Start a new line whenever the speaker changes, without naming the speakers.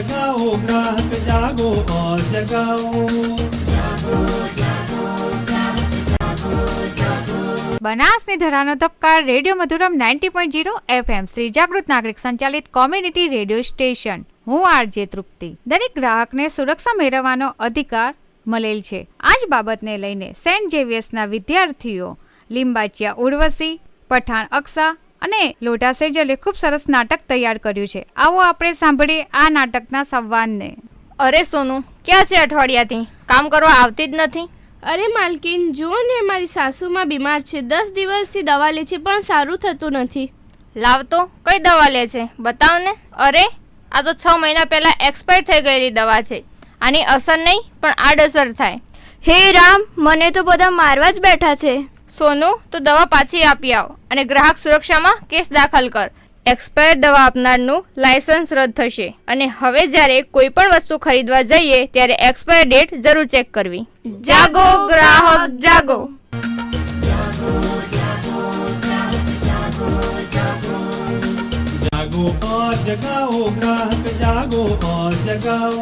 जगाओ ग्राहक जागो और जगाओ।
બનાસની ધરાનો ધબકાર રેડિયો મધુરમ 90.0 FM શ્રી જાગૃત નાગરિક સંચાલિત કોમ્યુનિટી રેડિયો સ્ટેશન। હું આરજે તૃપ્તિ। દરેક ગ્રાહકને સુરક્ષા મેળવવાનો અધિકાર મળેલ છે। આ જ બાબતને લઈને સેન્ટ ઝેવિયર્સના વિદ્યાર્થીઓ લીંબાચિયા ઉર્વશી, પઠાણ અક્ષા અને લોઢા સેજલે ખૂબ સરસ નાટક તૈયાર કર્યું છે। આવો આપણે સાંભળીએ આ નાટકના સંવાદને।
અરે સોનુ, ક્યાં છે અઠવાડિયાથી? કામ કરવા આવતી જ નથી।
અરે માલકીન, જુઓ ને, મારી સાસુમાં બીમાર છે। 10 દિવસથી દવા લે છે પણ સારું થતું નથી।
લાવ તો, કઈ દવા લે છે? બતાવ ને। અરે, આ તો 6 મહિના પહેલા એક્સપાયર થઈ ગયેલી દવા છે। આની અસર નહીં પણ આડઅસર થાય।
હે રામ, મને તો બધા મારવા જ બેઠા છે।
સોનુ, તો દવા પાછી આપી આવ અને ગ્રાહક સુરક્ષામાં કેસ દાખલ કર। એક્સપાયર દવા આપનારનું લાયસન્સ રદ થશે અને હવે જ્યારે કોઈ પણ વસ્તુ ખરીદવા જઈએ ત્યારે એક્સપાયર ડેટ જરૂર ચેક કરવી। જાગો ગ્રાહક જાગો।
जागो और जगाओ ग्राहक जागो और जगाओ।